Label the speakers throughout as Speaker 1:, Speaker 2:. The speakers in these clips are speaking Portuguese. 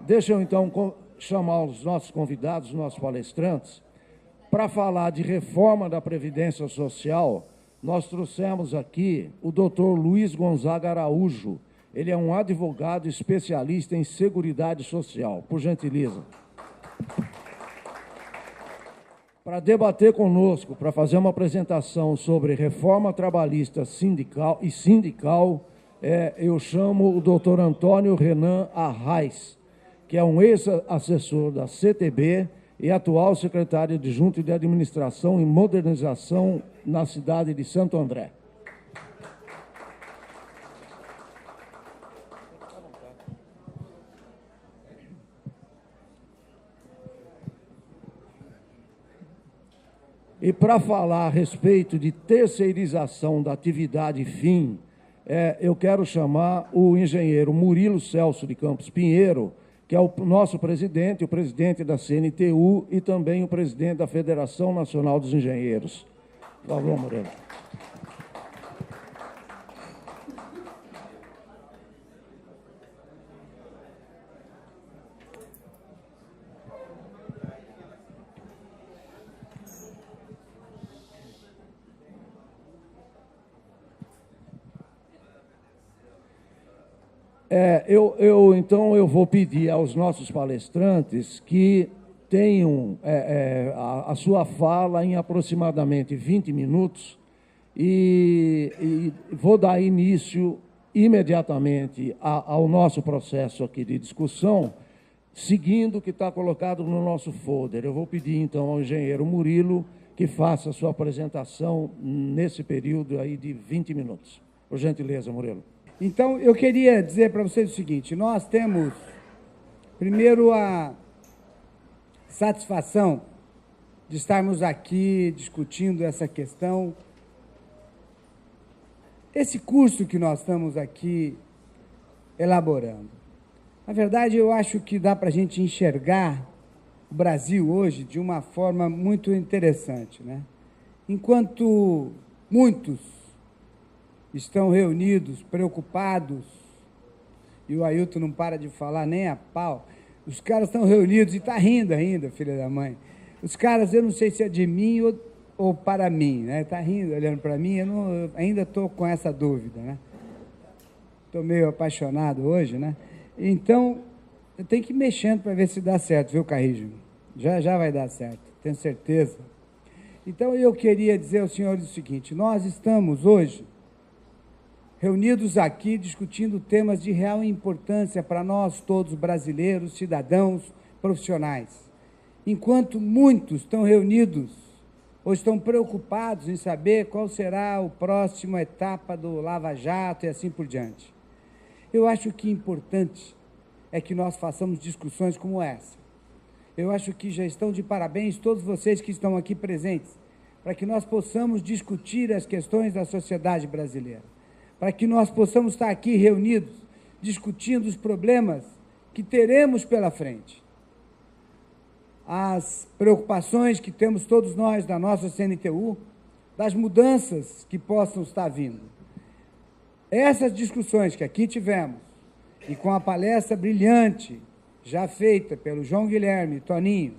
Speaker 1: Deixa eu, então, chamar os nossos convidados, os nossos palestrantes. Para falar de reforma da Previdência Social, nós trouxemos aqui o doutor Luiz Gonzaga Araújo. Ele é um advogado especialista em Seguridade Social. Por gentileza. Para debater conosco, para fazer uma apresentação sobre reforma trabalhista sindical, eu chamo o doutor Antônio Renan Arraes, que é um ex-assessor da CTB e atual secretário adjunto de Administração e Modernização na cidade de Santo André. E para falar a respeito de terceirização da atividade fim, eu quero chamar o engenheiro Murilo Celso de Campos Pinheiro, que é o nosso presidente, o presidente da CNTU e também o presidente da Federação Nacional dos Engenheiros. Por favor, Murilo. Então, eu vou pedir aos nossos palestrantes que tenham a sua fala em aproximadamente 20 minutos e vou dar início imediatamente ao nosso processo aqui de discussão, seguindo o que está colocado no nosso folder. Eu vou pedir, então, ao engenheiro Murilo que faça a sua apresentação nesse período aí de 20 minutos. Por gentileza, Murilo.
Speaker 2: Então, eu queria dizer para vocês o seguinte: nós temos, primeiro, a satisfação de estarmos aqui discutindo essa questão. Esse curso que nós estamos aqui elaborando. Na verdade, eu acho que dá para a gente enxergar o Brasil hoje de uma forma muito interessante, né? Enquanto muitos estão reunidos, preocupados, e o Ailton não para de falar nem a pau, os caras estão reunidos, e está rindo ainda, filha da mãe. Os caras, eu não sei se é de mim ou para mim, né? Está rindo, olhando para mim, eu ainda estou com essa dúvida, né? Estou meio apaixonado hoje, né? Então, eu tenho que ir mexendo para ver se dá certo, viu, Carrijo? Já vai dar certo, tenho certeza. Então, eu queria dizer aos senhores o seguinte: nós estamos hoje reunidos aqui discutindo temas de real importância para nós todos brasileiros, cidadãos, profissionais. Enquanto muitos estão reunidos ou estão preocupados em saber qual será a próxima etapa do Lava Jato e assim por diante. Eu acho que importante é que nós façamos discussões como essa. Eu acho que já estão de parabéns todos vocês que estão aqui presentes, para que nós possamos discutir as questões da sociedade brasileira, para que nós possamos estar aqui reunidos, discutindo os problemas que teremos pela frente. As preocupações que temos todos nós da nossa CNTU, das mudanças que possam estar vindo. Essas discussões que aqui tivemos, e com a palestra brilhante, já feita pelo João Guilherme Toninho,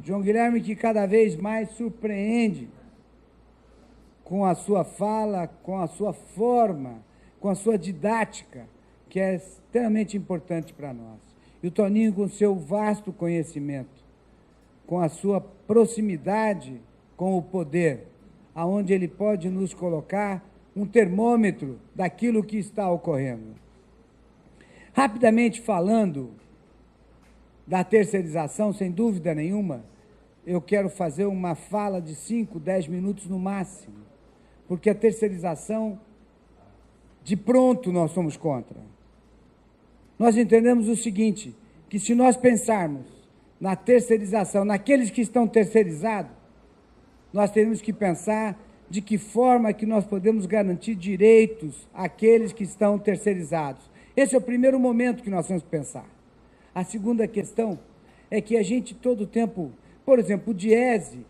Speaker 2: João Guilherme que cada vez mais surpreende com a sua fala, com a sua forma, com a sua didática, que é extremamente importante para nós. E o Toninho, com o seu vasto conhecimento, com a sua proximidade com o poder, aonde ele pode nos colocar um termômetro daquilo que está ocorrendo. Rapidamente falando da terceirização, sem dúvida nenhuma, eu quero fazer uma fala de 5, 10 minutos no máximo, porque a terceirização, de pronto, nós somos contra. Nós entendemos o seguinte, que se nós pensarmos na terceirização, naqueles que estão terceirizados, nós teremos que pensar de que forma que nós podemos garantir direitos àqueles que estão terceirizados. Esse é o primeiro momento que nós temos que pensar. A segunda questão é que a gente todo o tempo, por exemplo, o Diese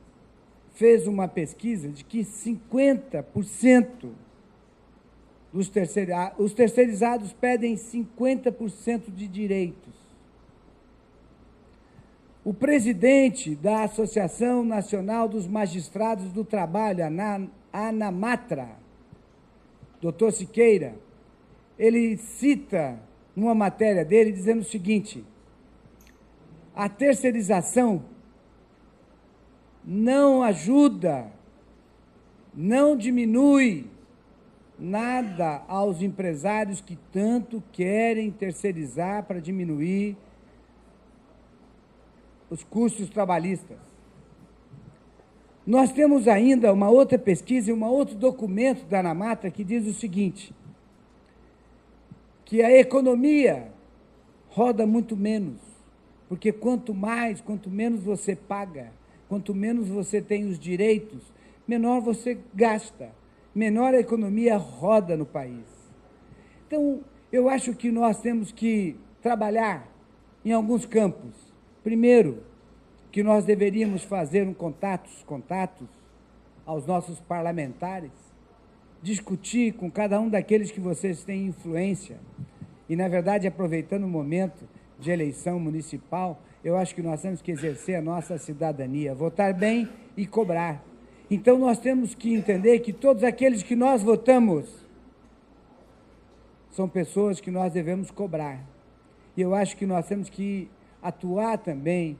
Speaker 2: fez uma pesquisa de que 50% os terceirizados pedem 50% de direitos. O presidente da Associação Nacional dos Magistrados do Trabalho, ANAMATRA, doutor Siqueira, ele cita numa matéria dele dizendo o seguinte: a terceirização não ajuda, não diminui nada aos empresários que tanto querem terceirizar para diminuir os custos trabalhistas. Nós temos ainda uma outra pesquisa e um outro documento da ANAMATRA que diz o seguinte, que a economia roda muito menos, porque quanto menos você paga, quanto menos você tem os direitos, menor você gasta, menor a economia roda no país. Então, eu acho que nós temos que trabalhar em alguns campos. Primeiro, que nós deveríamos fazer contatos aos nossos parlamentares, discutir com cada um daqueles que vocês têm influência. E, na verdade, aproveitando o momento de eleição municipal, eu acho que nós temos que exercer a nossa cidadania, votar bem e cobrar. Então, nós temos que entender que todos aqueles que nós votamos são pessoas que nós devemos cobrar. E eu acho que nós temos que atuar também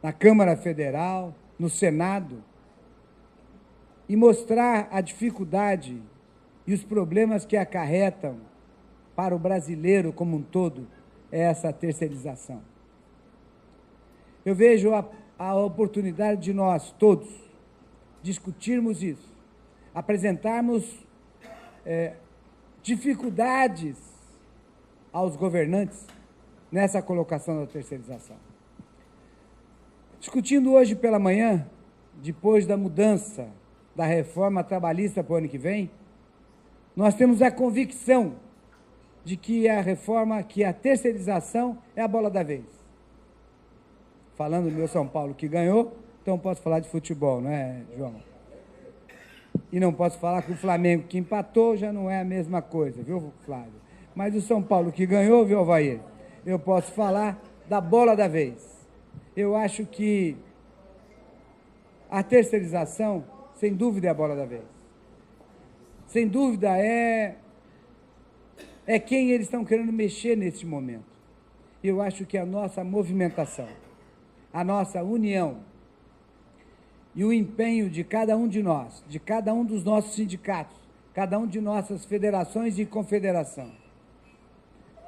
Speaker 2: na Câmara Federal, no Senado, e mostrar a dificuldade e os problemas que acarretam para o brasileiro como um todo essa terceirização. Eu vejo a oportunidade de nós todos discutirmos isso, apresentarmos dificuldades aos governantes nessa colocação da terceirização. Discutindo hoje pela manhã, depois da mudança da reforma trabalhista para o ano que vem, nós temos a convicção de que a terceirização é a bola da vez. Falando do meu São Paulo que ganhou, então posso falar de futebol, não é, João? E não posso falar que o Flamengo que empatou já não é a mesma coisa, viu, Flávio? Mas o São Paulo que ganhou, viu, Alvair? Eu posso falar da bola da vez. Eu acho que a terceirização, sem dúvida, é a bola da vez. Sem dúvida, é quem eles estão querendo mexer nesse momento. Eu acho que a nossa movimentação, a nossa união e o empenho de cada um de nós, de cada um dos nossos sindicatos, cada um de nossas federações e confederação,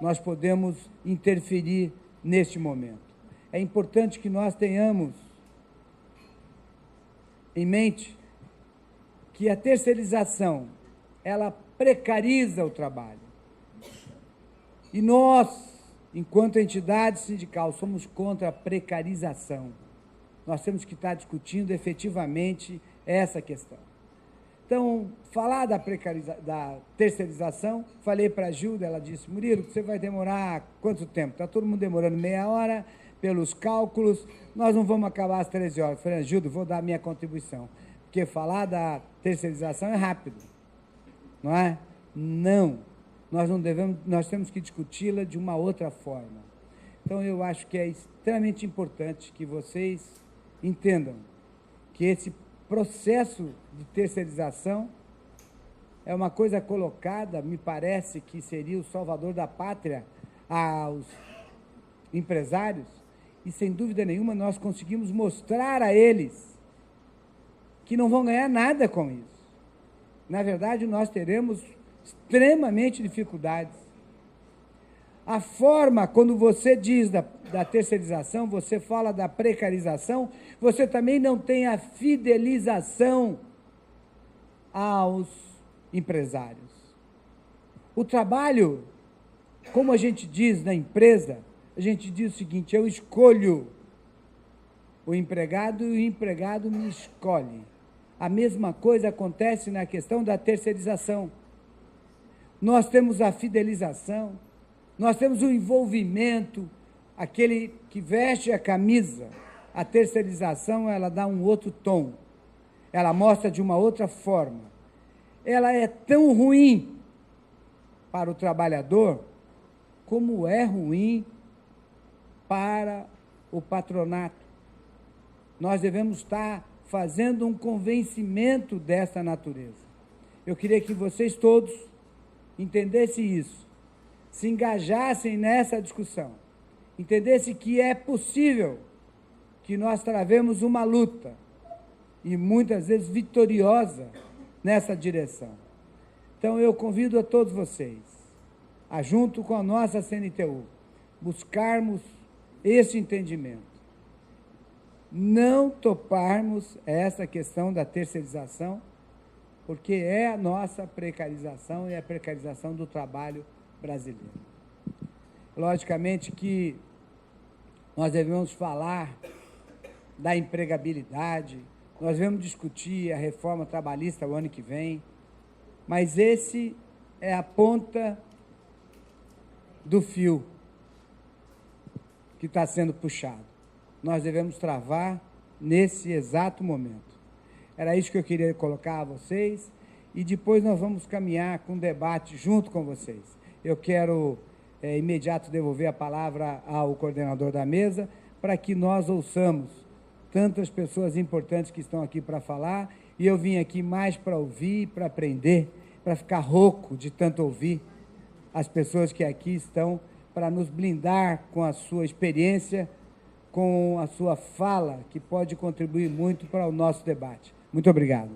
Speaker 2: nós podemos interferir neste momento. É importante que nós tenhamos em mente que a terceirização, ela precariza o trabalho. E nós, enquanto entidade sindical, somos contra a precarização. Nós temos que estar discutindo efetivamente essa questão. Então, falar da terceirização, falei para a Gilda, ela disse, Murilo, você vai demorar quanto tempo? Está todo mundo demorando meia hora, pelos cálculos, nós não vamos acabar às 13 horas. Eu falei, Gilda, vou dar a minha contribuição, porque falar da terceirização é rápido, não é? Não, nós não devemos, nós temos que discuti-la de uma outra forma. Então, eu acho que é extremamente importante que vocês entendam que esse processo de terceirização é uma coisa colocada, me parece que seria o salvador da pátria aos empresários, e sem dúvida nenhuma nós conseguimos mostrar a eles que não vão ganhar nada com isso. Na verdade, nós teremos extremamente dificuldades. A forma, quando você diz da terceirização, você fala da precarização, você também não tem a fidelização aos empresários. O trabalho, como a gente diz na empresa, a gente diz o seguinte, eu escolho o empregado e o empregado me escolhe. A mesma coisa acontece na questão da terceirização. Nós temos a fidelização, nós temos o envolvimento, aquele que veste a camisa. A terceirização, ela dá um outro tom, ela mostra de uma outra forma. Ela é tão ruim para o trabalhador como é ruim para o patronato. Nós devemos estar fazendo um convencimento dessa natureza. Eu queria que vocês todos entendessem isso, se engajassem nessa discussão, entendessem que é possível que nós travemos uma luta, e muitas vezes vitoriosa, nessa direção. Então, eu convido a todos vocês, a, junto com a nossa CNTU, buscarmos esse entendimento. Não toparmos essa questão da terceirização, porque é a nossa precarização e a precarização do trabalho brasileiro. Logicamente que nós devemos falar da empregabilidade, nós devemos discutir a reforma trabalhista o ano que vem, mas esse é a ponta do fio que está sendo puxado. Nós devemos travar nesse exato momento. Era isso que eu queria colocar a vocês, e depois nós vamos caminhar com um debate junto com vocês. Eu quero, imediato, devolver a palavra ao coordenador da mesa, para que nós ouçamos tantas pessoas importantes que estão aqui para falar, e eu vim aqui mais para ouvir, para aprender, para ficar rouco de tanto ouvir as pessoas que aqui estão, para nos blindar com a sua experiência, com a sua fala, que pode contribuir muito para o nosso debate. Muito obrigado.